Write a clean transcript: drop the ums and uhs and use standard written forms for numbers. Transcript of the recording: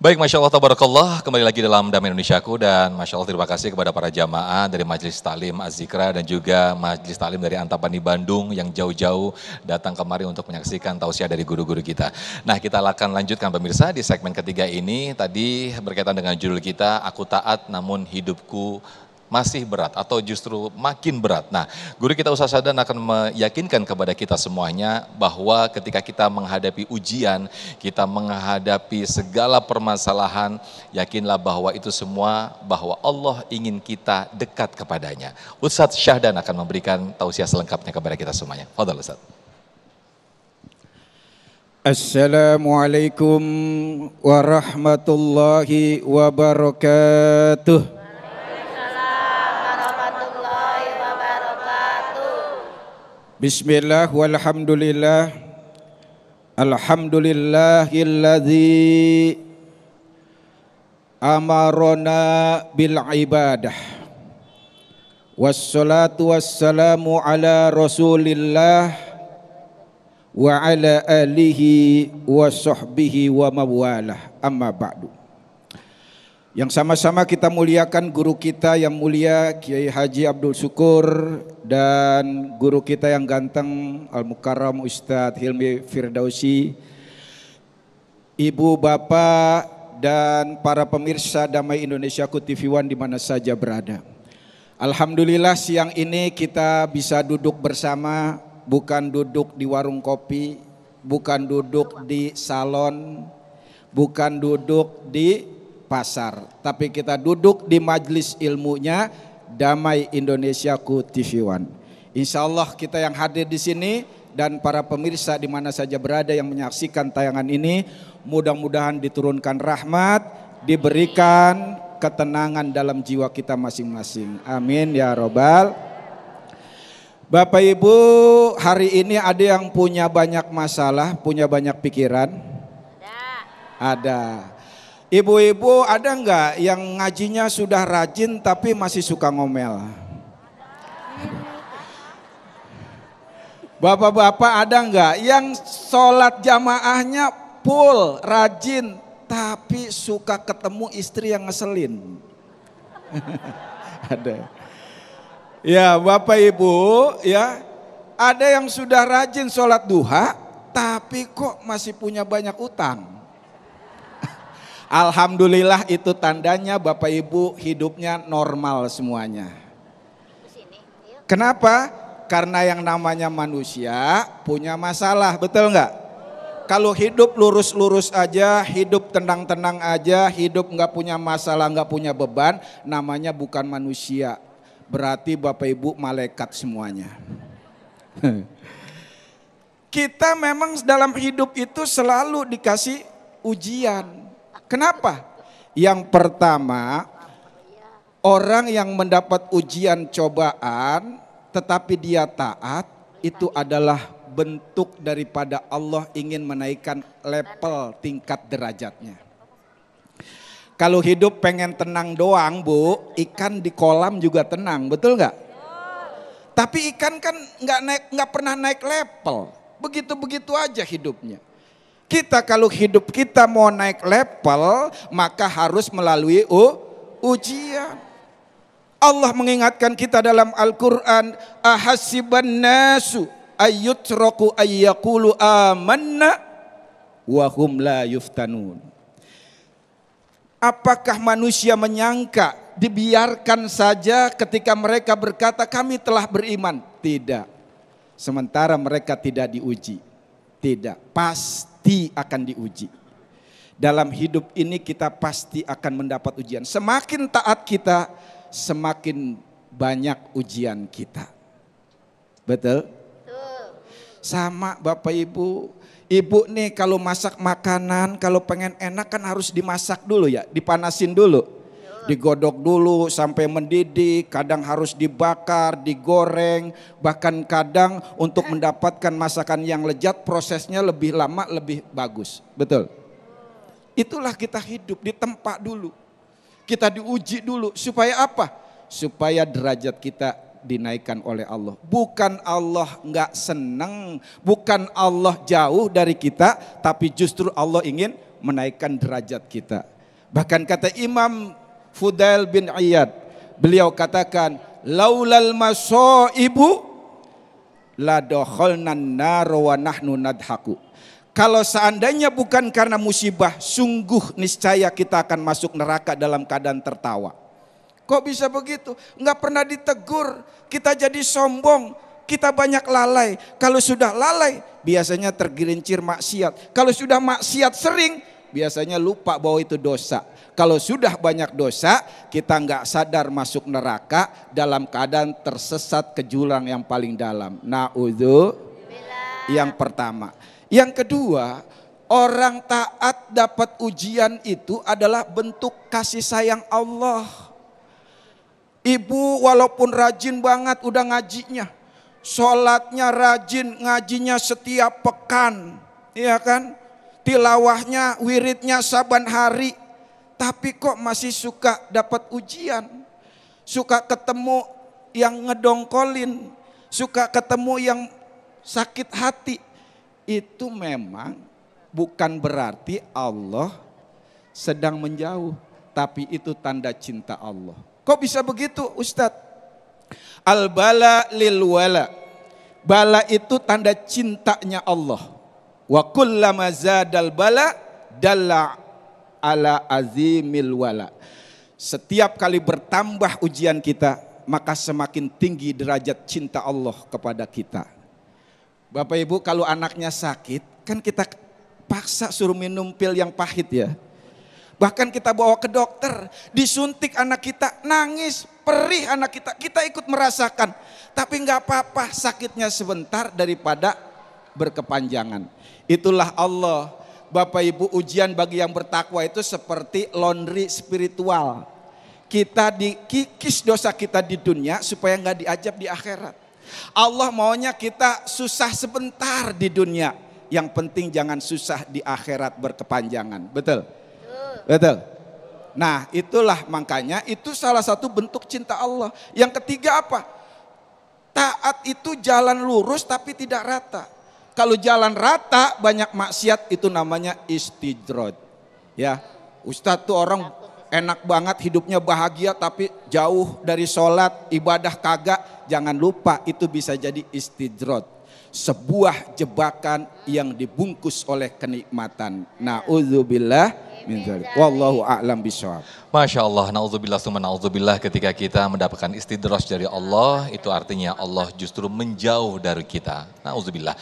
Baik, Masya Allah, Tabarakallah, kembali lagi dalam Damai Indonesiaku dan Masya Allah terima kasih kepada para jamaah dari Majelis Taklim Az-Zikra dan juga Majelis Taklim dari Antapani Bandung yang jauh-jauh datang kemari untuk menyaksikan tausiah dari guru-guru kita. Nah, kita akan lanjutkan pemirsa di segmen ketiga ini, tadi berkaitan dengan judul kita, Aku Taat Namun Hidupku Masih Berat atau justru makin berat. Nah, guru kita Ustaz Syadan akan meyakinkan kepada kita semuanya bahwa ketika kita menghadapi ujian, kita menghadapi segala permasalahan, yakinlah bahwa itu semua bahwa Allah ingin kita dekat kepadanya. Ustaz Syahdan akan memberikan tausiah selengkapnya kepada kita semuanya. Fadhal Ustaz. Assalamualaikum warahmatullahi wabarakatuh. Bismillah walhamdulillah. Alhamdulillahilladzi amarona bil ibadah. Wassalatu wassalamu ala Rasulillah wa ala alihi wa sahbihi wa mawalah. Amma ba'du. Yang sama-sama kita muliakan guru kita yang mulia Kiai Haji Abdul Syukur dan guru kita yang ganteng Al-Mukarram Ustadz Hilmi Firdausi, ibu, bapak dan para pemirsa Damai Indonesiaku TV One di mana saja berada. Alhamdulillah siang ini kita bisa duduk bersama, bukan duduk di warung kopi, bukan duduk di salon, bukan duduk di pasar, tapi kita duduk di majelis ilmunya Damai Indonesiaku TV One. Insya Allah kita yang hadir di sini dan para pemirsa di mana saja berada yang menyaksikan tayangan ini, mudah-mudahan diturunkan rahmat, diberikan ketenangan dalam jiwa kita masing-masing. Amin ya robbal. Bapak Ibu, hari ini ada yang punya banyak masalah, punya banyak pikiran? Ada. Ibu-ibu ada enggak yang ngajinya sudah rajin tapi masih suka ngomel? Bapak-bapak ada enggak yang sholat jamaahnya full, rajin tapi suka ketemu istri yang ngeselin? Ada. Ya Bapak Ibu ya, ada yang sudah rajin sholat duha tapi kok masih punya banyak utang. Alhamdulillah itu tandanya Bapak Ibu hidupnya normal semuanya. Kenapa? Karena yang namanya manusia punya masalah, betul nggak? Kalau hidup lurus-lurus aja, hidup tenang-tenang aja, hidup nggak punya masalah, nggak punya beban, namanya bukan manusia. Berarti Bapak Ibu malaikat semuanya. Kita memang dalam hidup itu selalu dikasih ujian. Kenapa? Yang pertama, orang yang mendapat ujian cobaan tetapi dia taat, itu adalah bentuk daripada Allah ingin menaikkan level tingkat derajatnya. Kalau hidup pengen tenang doang Bu, ikan di kolam juga tenang, betul nggak? Tapi ikan kan nggak pernah naik level, begitu-begitu aja hidupnya. Kita kalau hidup kita mau naik level, maka harus melalui ujian. Allah mengingatkan kita dalam Al-Quran, ahasiban nasu ayyutraku ayyakulu amanna wahum la yuftanun. Apakah manusia menyangka dibiarkan saja ketika mereka berkata kami telah beriman? Tidak. Sementara mereka tidak diuji. Tidak, pasti akan diuji. Dalam hidup ini kita pasti akan mendapat ujian. Semakin taat kita, semakin banyak ujian kita. Betul? Sama Bapak Ibu. Ibu nih kalau masak makanan, kalau pengen enak kan harus dimasak dulu ya, dipanasin dulu. Digodok dulu sampai mendidih, kadang harus dibakar, digoreng, bahkan kadang untuk mendapatkan masakan yang lezat prosesnya lebih lama, lebih bagus. Betul? Itulah kita hidup, ditempa dulu. Kita diuji dulu, supaya apa? Supaya derajat kita dinaikkan oleh Allah. Bukan Allah nggak senang, bukan Allah jauh dari kita, tapi justru Allah ingin menaikkan derajat kita. Bahkan kata Imam Fudail bin Iyad, beliau katakan, laulal masaibu la dakhalnan nar wa nahnu nadhaku. Kalau seandainya bukan karena musibah, sungguh niscaya kita akan masuk neraka dalam keadaan tertawa. Kok bisa begitu? Enggak pernah ditegur, kita jadi sombong, kita banyak lalai. Kalau sudah lalai, biasanya tergelincir maksiat. Kalau sudah maksiat sering, biasanya lupa bahwa itu dosa. Kalau sudah banyak dosa, kita nggak sadar masuk neraka dalam keadaan tersesat ke jurang yang paling dalam. Na'udzubillah. Yang pertama. Yang kedua, orang taat dapat ujian itu adalah bentuk kasih sayang Allah. Ibu walaupun rajin banget udah ngajinya, sholatnya rajin, ngajinya setiap pekan, iya kan? Tilawahnya, wiridnya saban hari, tapi kok masih suka dapat ujian, suka ketemu yang ngedongkolin, suka ketemu yang sakit hati. Itu memang bukan berarti Allah sedang menjauh, tapi itu tanda cinta Allah. Kok bisa begitu Ustadz? Al-bala lil wala. Bala itu tanda cintanya Allah. Wa kullama zadal bala dalla ala azimil wala. Setiap kali bertambah ujian kita, maka semakin tinggi derajat cinta Allah kepada kita. Bapak Ibu, kalau anaknya sakit, kan kita paksa suruh minum pil yang pahit ya. Bahkan kita bawa ke dokter, disuntik anak kita, nangis, perih anak kita ikut merasakan. Tapi nggak apa-apa, sakitnya sebentar daripada berkepanjangan. Itulah Allah. Bapak Ibu, ujian bagi yang bertakwa itu seperti laundry spiritual. Kita dikikis dosa kita di dunia supaya nggak diajab di akhirat. Allah maunya kita susah sebentar di dunia. Yang penting jangan susah di akhirat berkepanjangan. Betul? Betul. Nah, itulah makanya itu salah satu bentuk cinta Allah. Yang ketiga apa? Taat itu jalan lurus tapi tidak rata. Kalau jalan rata banyak maksiat, itu namanya istidroj. Ya, Ustadz tuh orang enak banget hidupnya bahagia tapi jauh dari sholat, ibadah kagak. Jangan lupa itu bisa jadi istidroj. Sebuah jebakan yang dibungkus oleh kenikmatan. Na'udzubillah min dzalik. Wallahu a'lam bishawab. Masya Allah, na'udzubillah summa na'udzubillah, ketika kita mendapatkan istidraj dari Allah, itu artinya Allah justru menjauh dari kita. Na'udzubillah.